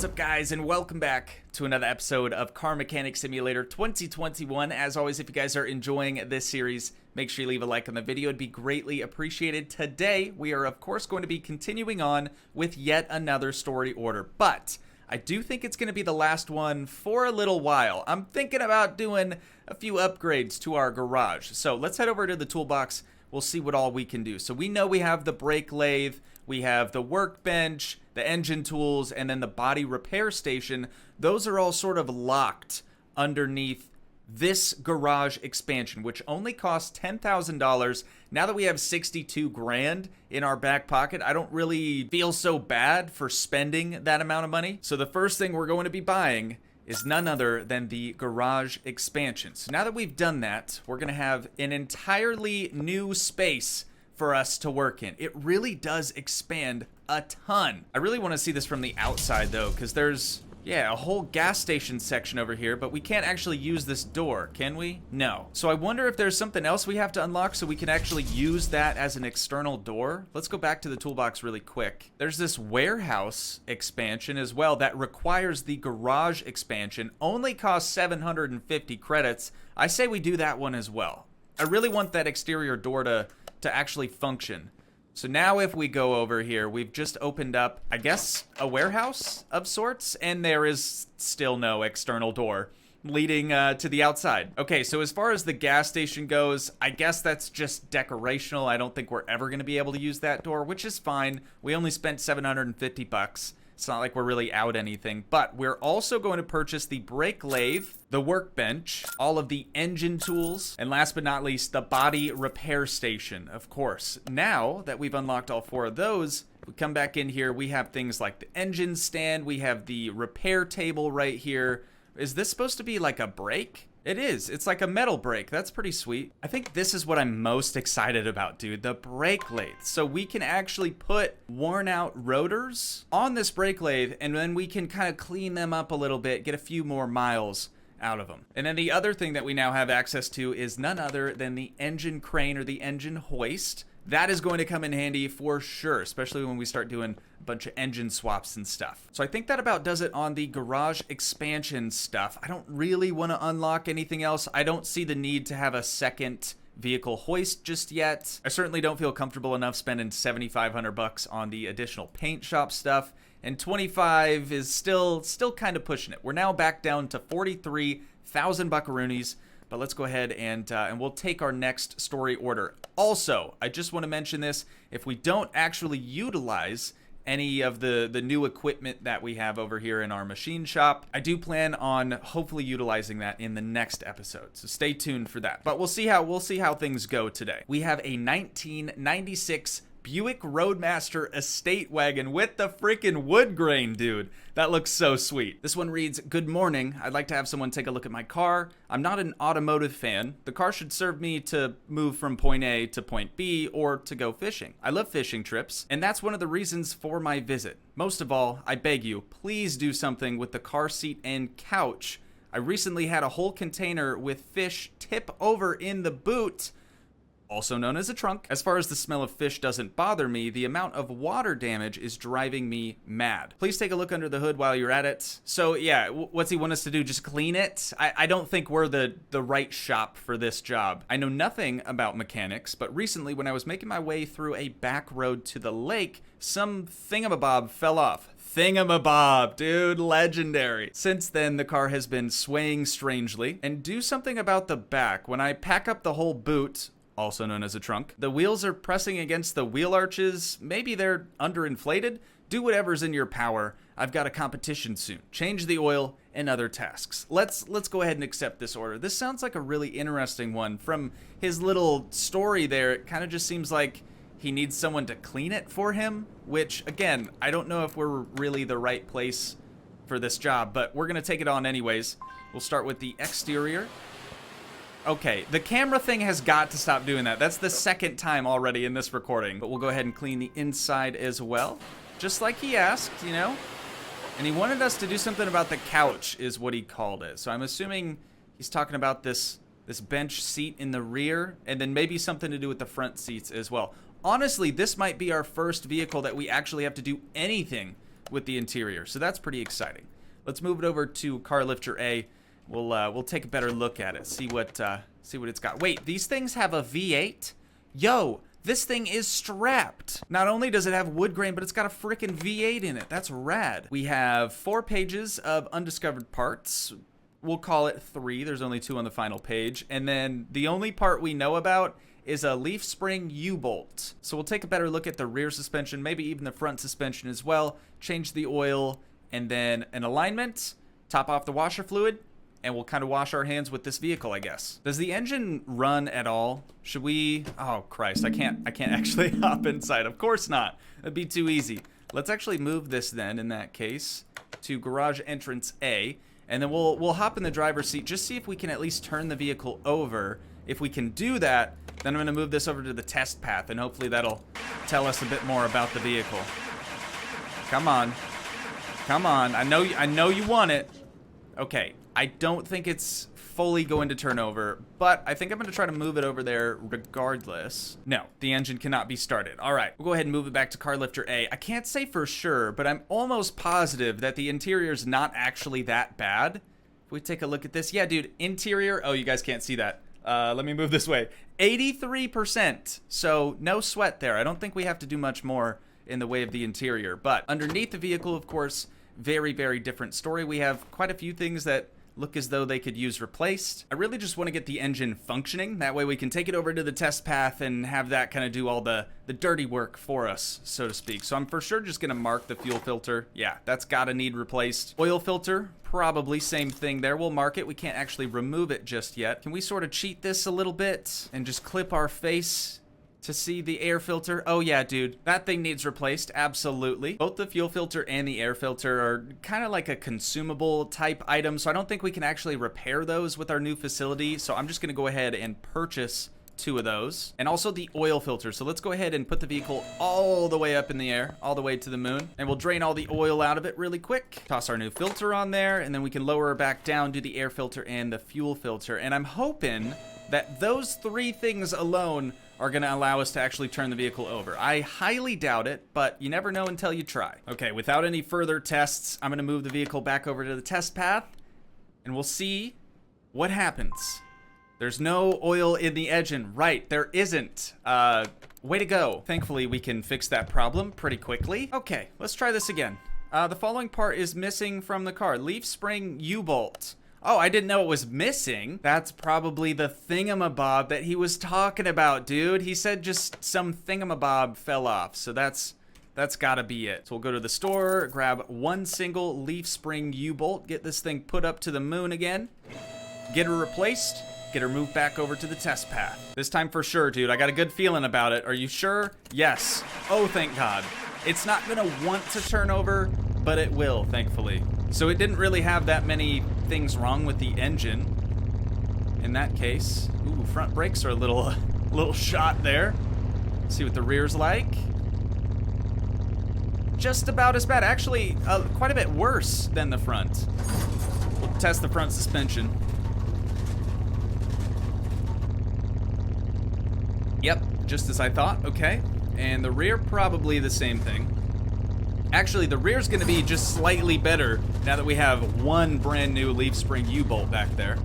What's up, guys, and welcome back to another episode of Car Mechanic Simulator 2021. As always, if you guys are enjoying this series, make sure you leave a like on the video. It'd be greatly appreciated. Today, we are, of course, going to be continuing on with yet another story order, but I do think it's going to be the last one for a little while. I'm thinking about doing a few upgrades to our garage. So let's head over to the toolbox. We'll see what all we can do. So we know we have the brake lathe, we have the workbench, the engine tools, and then the body repair station. Those are all sort of locked underneath this garage expansion, which only costs $10,000. Now that we have 62 grand in our back pocket, I don't really feel so bad for spending that amount of money. So the first thing we're going to be buying is none other than the garage expansion. So now that we've done that, we're gonna have an entirely new space for us to work in. It really does expand a ton. I really want to see this from the outside though, because there's a whole gas station section over here, but we can't actually use this door, can we? No. So I wonder if there's something else we have to unlock so we can actually use that as an external door. Let's go back to the toolbox really quick. There's this warehouse expansion as well that requires the garage expansion. Only costs 750 credits. I say we do that one as well. I really want that exterior door to actually function. So now if we go over here, we've just opened up, I guess, a warehouse of sorts, and there is still no external door leading to the outside. Okay, so as far as the gas station goes, I guess that's just decorational. I don't think we're ever gonna be able to use that door, which is fine. We only spent 750 bucks. It's not like we're really out anything, but we're also going to purchase the brake lathe, the workbench, all of the engine tools, and last but not least, the body repair station, of course. Now that we've unlocked all four of those, we come back in here, we have things like the engine stand, we have the repair table right here. Is this supposed to be like a brake? It is. It's like a metal brake. That's pretty sweet. I think this is what I'm most excited about, dude. The brake lathe. So we can actually put worn out rotors on this brake lathe, and then we can kind of clean them up a little bit, get a few more miles out of them. And then the other thing that we now have access to is none other than the engine crane or the engine hoist. That is going to come in handy for sure, especially when we start doing a bunch of engine swaps and stuff. So I think that about does it on the garage expansion stuff. I don't really want to unlock anything else. I don't see the need to have a second vehicle hoist just yet. I certainly don't feel comfortable enough spending 7,500 bucks on the additional paint shop stuff, and 25 is still kind of pushing it. We're now back down to 43,000 buckaroonies. But let's go ahead and we'll take our next story order. Also, I just want to mention this. If we don't actually utilize any of the new equipment that we have over here in our machine shop, I do plan on hopefully utilizing that in the next episode. So stay tuned for that. But we'll see how things go today. We have a 1996 Buick Roadmaster estate wagon with the freaking wood grain, dude. That looks so sweet. This one reads, "Good morning. I'd like to have someone take a look at my car. I'm not an automotive fan. The car should serve me to move from point A to point B or to go fishing. I love fishing trips, and that's one of the reasons for my visit. Most of all, I beg you, please do something with the car seat and couch. I recently had a whole container with fish tip over in the boot," also known as a trunk. "As far as the smell of fish doesn't bother me, the amount of water damage is driving me mad. Please take a look under the hood while you're at it." So yeah, what's he want us to do? Just clean it? I don't think we're the right shop for this job. I know nothing about mechanics, but recently when I was making my way through a back road to the lake, some thingamabob fell off. Thingamabob, dude, legendary. Since then, the car has been swaying strangely. And do something about the back. When I pack up the whole boot, also known as a trunk, the wheels are pressing against the wheel arches. Maybe they're underinflated. Do whatever's in your power. I've got a competition soon. Change the oil and other tasks. Let's go ahead and accept this order. This sounds like a really interesting one. From his little story there, it kind of just seems like he needs someone to clean it for him, which again, I don't know if we're really the right place for this job, but we're gonna take it on anyways. We'll start with the exterior. Okay, the camera thing has got to stop doing that. That's the second time already in this recording. But we'll go ahead and clean the inside as well. Just like he asked, you know? And he wanted us to do something about the couch, is what he called it. So I'm assuming he's talking about this bench seat in the rear, and then maybe something to do with the front seats as well. Honestly, this might be our first vehicle that we actually have to do anything with the interior, so that's pretty exciting. Let's move it over to car lifter A. We'll take a better look at it, see what it's got. Wait, these things have a V8? Yo, this thing is strapped. Not only does it have wood grain, but it's got a freaking V8 in it. That's rad. We have 4 pages of undiscovered parts. We'll call it 3. There's only 2 on the final page. And then the only part we know about is a leaf spring U-bolt. So we'll take a better look at the rear suspension, maybe even the front suspension as well. Change the oil, and then an alignment, top off the washer fluid, and we'll kind of wash our hands with this vehicle, I guess. Does the engine run at all? Should we... Oh, Christ, I can't actually hop inside. Of course not. That'd be too easy. Let's actually move this then, in that case, to garage entrance A, and then we'll hop in the driver's seat, just see if we can at least turn the vehicle over. If we can do that, then I'm gonna move this over to the test path, and hopefully that'll tell us a bit more about the vehicle. Come on. Come on, I know you want it. Okay, I don't think it's fully going to turn over, but I think I'm gonna try to move it over there regardless. No, the engine cannot be started. All right, we'll go ahead and move it back to car lifter A. I can't say for sure, but I'm almost positive that the interior's not actually that bad. If we take a look at this, yeah, dude, interior, oh, you guys can't see that. Let me move this way. 83%, so no sweat there. I don't think we have to do much more in the way of the interior, but underneath the vehicle, of course, very, very different story. We have quite a few things that look as though they could use replaced. I really just want to get the engine functioning. That way we can take it over to the test path and have that kind of do all the dirty work for us, so to speak. So I'm for sure just going to mark the fuel filter. Yeah, that's got to need replaced. Oil filter, probably same thing there. We'll mark it. We can't actually remove it just yet. Can we sort of cheat this a little bit and just clip our face to see the air filter? Oh yeah, dude, that thing needs replaced, absolutely. Both the fuel filter and the air filter are kind of like a consumable type item, so I don't think we can actually repair those with our new facility, so I'm just gonna go ahead and purchase 2 of those. And also the oil filter, so let's go ahead and put the vehicle all the way up in the air, all the way to the moon, and we'll drain all the oil out of it really quick. Toss our new filter on there, and then we can lower her back down, do the air filter and the fuel filter, and I'm hoping that those 3 things alone are gonna allow us to actually turn the vehicle over. I highly doubt it, but you never know until you try. Okay, without any further tests, I'm gonna move the vehicle back over to the test path, and we'll see what happens. There's no oil in the engine. Right, there isn't. Way to go. Thankfully, we can fix that problem pretty quickly. Okay, let's try this again. The following part is missing from the car. Leaf spring U-bolt. Oh, I didn't know it was missing. That's probably the thingamabob that he was talking about, dude. He said just some thingamabob fell off, so that's gotta be it. So we'll go to the store, grab 1 single leaf spring U-bolt, get this thing put up to the moon again, get her replaced, get her moved back over to the test path. This time for sure, dude. I got a good feeling about it. Are you sure? Yes. Oh, thank God. It's not gonna want to turn over, but it will, thankfully. So it didn't really have that many things wrong with the engine in that case. Ooh, front brakes are a little shot there. Let's see what the rear's like. Just about as bad. Actually, quite a bit worse than the front. We'll test the front suspension. Yep, just as I thought. Okay. And the rear, probably the same thing. Actually, the rear's gonna be just slightly better now that we have 1 brand new leaf spring U-bolt back there.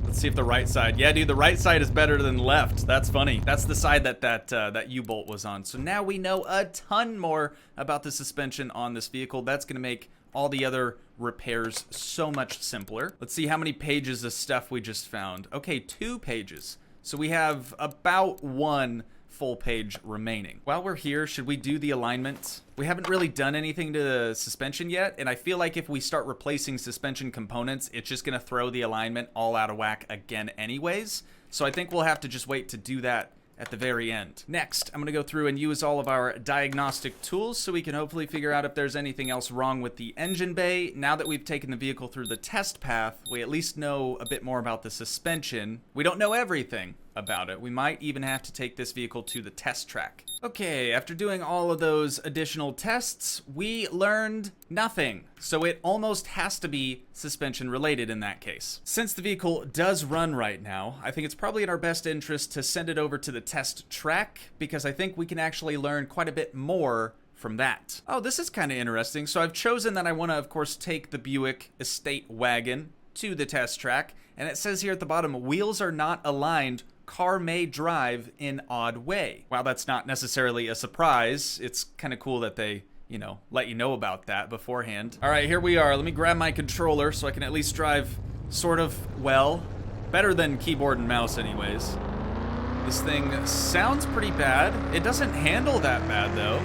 Let's see if the right side, yeah, dude, the right side is better than the left. That's funny. That's the side that U-bolt was on. So now we know a ton more about the suspension on this vehicle. That's gonna make all the other repairs so much simpler. Let's see how many pages of stuff we just found. Okay, 2 pages. So we have about 1 full page remaining. While we're here, should we do the alignment? We haven't really done anything to the suspension yet, and I feel like if we start replacing suspension components, it's just gonna throw the alignment all out of whack again anyways. So I think we'll have to just wait to do that at the very end. Next, I'm gonna go through and use all of our diagnostic tools so we can hopefully figure out if there's anything else wrong with the engine bay. Now that we've taken the vehicle through the test path, we at least know a bit more about the suspension. We don't know everything about it. We might even have to take this vehicle to the test track. Okay, after doing all of those additional tests, we learned nothing. So it almost has to be suspension related in that case. Since the vehicle does run right now, I think it's probably in our best interest to send it over to the test track, because I think we can actually learn quite a bit more from that. Oh, this is kind of interesting. So I've chosen that I want to, of course, take the Buick Estate Wagon to the test track. And it says here at the bottom, wheels are not aligned. Car may drive in odd way. While that's not necessarily a surprise, it's kind of cool that they, you know, let you know about that beforehand. All right, here we are. Let me grab my controller so I can at least drive sort of well. Better than keyboard and mouse anyways. This thing sounds pretty bad. It doesn't handle that bad though.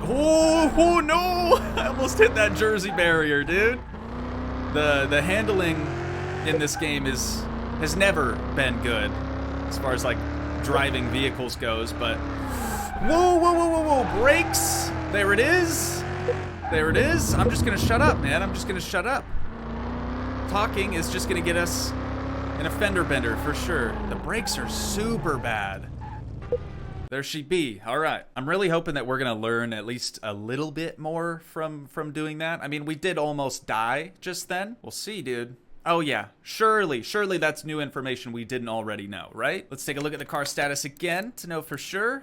Oh no! I almost hit that Jersey barrier, dude. The handling in this game has never been good as far as like driving vehicles goes, but whoa, brakes. There it is. There it is. I'm just gonna shut up, man. I'm just gonna shut up. Talking is just gonna get us in a fender bender for sure. The brakes are super bad. There she be. All right. I'm really hoping that we're gonna learn at least a little bit more from doing that. I mean, we did almost die just then. We'll see, dude. Oh yeah, surely that's new information we didn't already know, right? Let's take a look at the car status again to know for sure.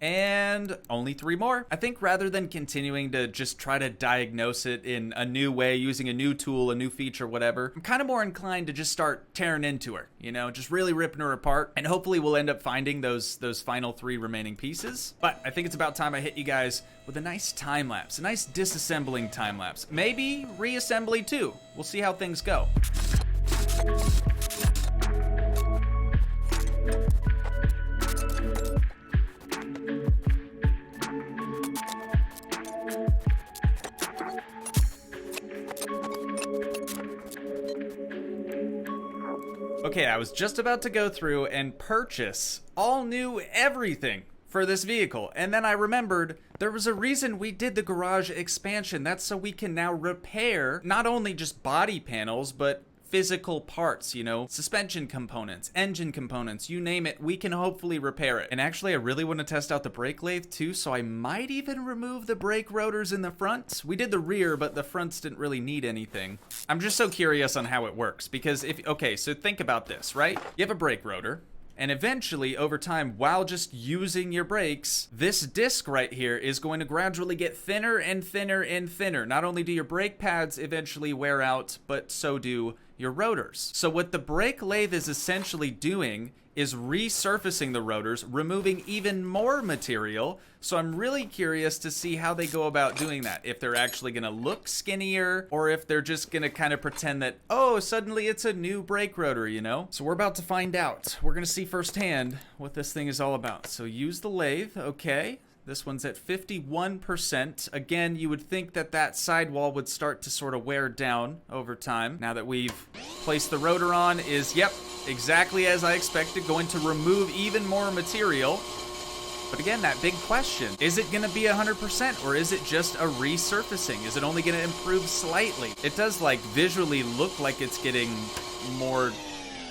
And only 3 more. I think rather than continuing to just try to diagnose it in a new way, using a new tool, a new feature, whatever, I'm kind of more inclined to just start tearing into her, you know, just really ripping her apart. And hopefully we'll end up finding those final 3 remaining pieces. But I think it's about time I hit you guys with a nice time lapse, a nice disassembling time lapse. Maybe reassembly too. We'll see how things go. Okay, I was just about to go through and purchase all new everything for this vehicle, and then I remembered there was a reason we did the garage expansion. That's so we can now repair not only just body panels, but physical parts, you know, suspension components, engine components, you name it, we can hopefully repair it. And actually, I really want to test out the brake lathe too, so I might even remove the brake rotors in the front. We did the rear, but the fronts didn't really need anything. I'm just so curious on how it works, because okay, so think about this, right? You have a brake rotor, and eventually, over time, while just using your brakes, this disc right here is going to gradually get thinner and thinner and thinner. Not only do your brake pads eventually wear out, but so do your rotors. So what the brake lathe is essentially doing is resurfacing the rotors, removing even more material. So I'm really curious to see how they go about doing that. If they're actually gonna look skinnier, or if they're just gonna kind of pretend that, oh, suddenly it's a new brake rotor, you know? So we're about to find out. We're gonna see firsthand what this thing is all about. So use the lathe, okay. This one's at 51%. Again, you would think that that sidewall would start to sort of wear down over time. Now that we've placed the rotor on is, yep, exactly as I expected, going to remove even more material. But again, that big question, is it gonna be 100% or is it just a resurfacing? Is it only gonna improve slightly? It does like visually look like it's getting more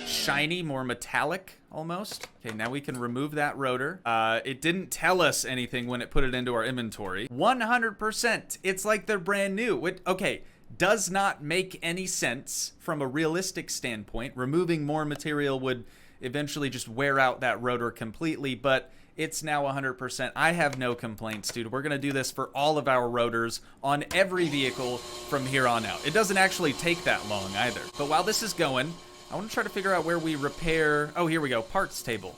shiny, more metallic almost. Okay, now we can remove that rotor. It didn't tell us anything when it put it into our inventory. 100%, it's like they're brand new. Okay, does not make any sense from a realistic standpoint. Removing more material would eventually just wear out that rotor completely, but it's now 100%. I have no complaints, dude. We're gonna do this for all of our rotors on every vehicle from here on out. It doesn't actually take that long either. But while this is going, I want to try to figure out where we repair. Oh, here we go. Parts table.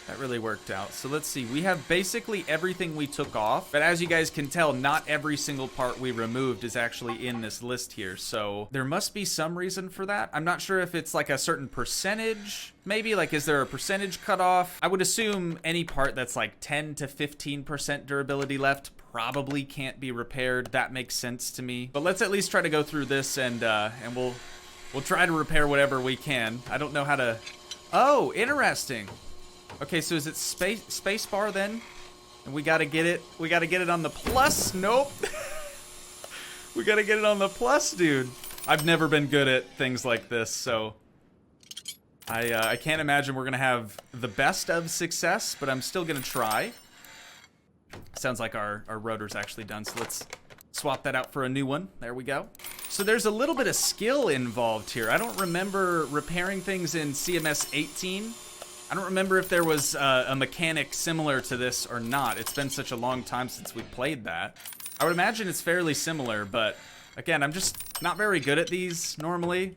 That really worked out. So let's see. We have basically everything we took off. But as you guys can tell, not every single part we removed is actually in this list here. So there must be some reason for that. I'm not sure if it's like a certain percentage. Maybe like, is there a percentage cutoff? I would assume any part that's like 10 to 15% durability left probably can't be repaired. That makes sense to me. But let's at least try to go through this and we'll try to repair whatever we can. I don't know how to... Oh, interesting. Okay, so is it space bar then? And we gotta get it. We gotta get it on the plus. Nope. We gotta get it on the plus, dude. I've never been good at things like this, so I can't imagine we're gonna have the best of success, but I'm still gonna try. Sounds like our rotor's actually done, so let's swap that out for a new one. There we go. So there's a little bit of skill involved here. I don't remember repairing things in CMS 18. I don't remember if there was a mechanic similar to this or not. It's been such a long time since we played that. I would imagine it's fairly similar, but again, I'm just not very good at these normally.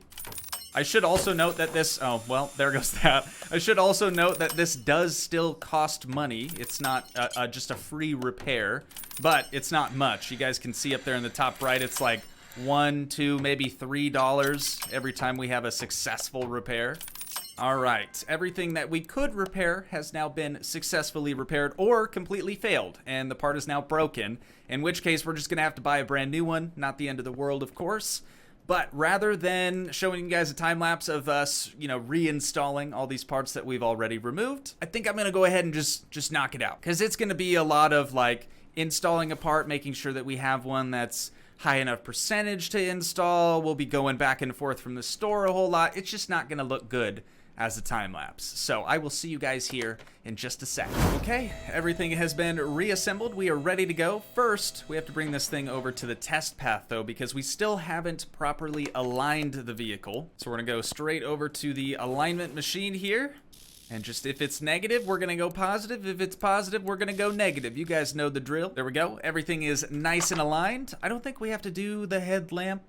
I should also note that this, oh, well, there goes that. I should also note that this does still cost money. It's not just a free repair, but it's not much. You guys can see up there in the top right, it's like $1, $2, maybe $3 every time we have a successful repair. All right, everything that we could repair has now been successfully repaired or completely failed, and the part is now broken, in which case we're just gonna have to buy a brand new one. Not the end of the world, of course. But rather than showing you guys a time lapse of us, you know, reinstalling all these parts that we've already removed, I think I'm gonna go ahead and just knock it out. Because it's gonna be a lot of like installing a part, making sure that we have one that's high enough percentage to install. We'll be going back and forth from the store a whole lot. It's just not gonna look good as a time lapse. So I will see you guys here in just a sec. Okay, everything has been reassembled. We are ready to go. First, we have to bring this thing over to the test path though, because we still haven't properly aligned the vehicle. So we're gonna go straight over to the alignment machine here. And just if it's negative, we're gonna go positive. If it's positive, we're gonna go negative. You guys know the drill. There we go. Everything is nice and aligned. I don't think we have to do the headlamp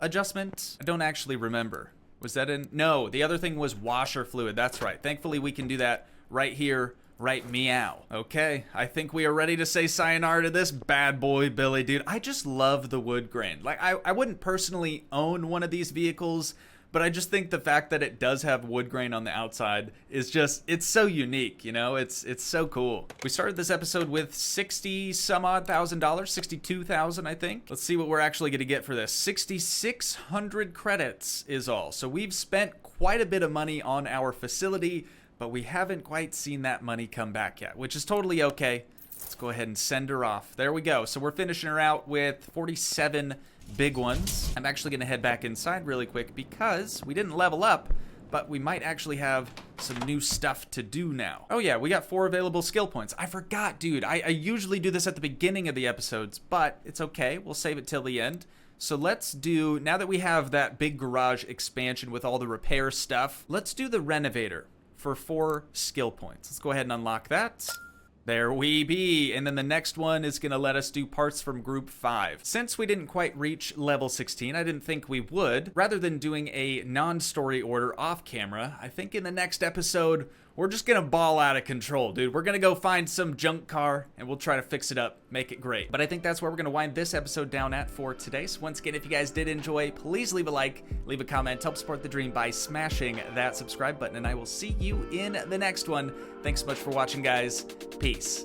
adjustment. I don't actually remember. Was that in? No, the other thing was washer fluid. That's right. Thankfully, we can do that right here, right meow. Okay, I think we are ready to say sayonara to this bad boy, Billy, dude. I just love the wood grain. Like, I wouldn't personally own one of these vehicles, but I just think the fact that it does have wood grain on the outside is just, it's so unique, you know? It's so cool. We started this episode with 60 some odd $1,000, 62,000, I think. Let's see what we're actually gonna get for this. 6,600 credits is all. So we've spent quite a bit of money on our facility, but we haven't quite seen that money come back yet, which is totally okay. Let's go ahead and send her off. There we go. So we're finishing her out with 47 big ones. I'm actually gonna head back inside really quick because we didn't level up, but we might actually have some new stuff to do now. Oh yeah, we got 4 available skill points. I forgot, dude. I usually do this at the beginning of the episodes, but it's okay. We'll save it till the end. So let's do, now that we have that big garage expansion with all the repair stuff, let's do the renovator for 4 skill points. Let's go ahead and unlock that. There we be, and then the next one is gonna let us do parts from group 5. Since we didn't quite reach level 16, I didn't think we would. Rather than doing a non-story order off camera, I think in the next episode, we're just gonna ball out of control, dude. We're gonna go find some junk car, and we'll try to fix it up, make it great. But I think that's where we're gonna wind this episode down at for today. So once again, if you guys did enjoy, please leave a like, leave a comment, help support the dream by smashing that subscribe button, and I will see you in the next one. Thanks so much for watching, guys. Peace.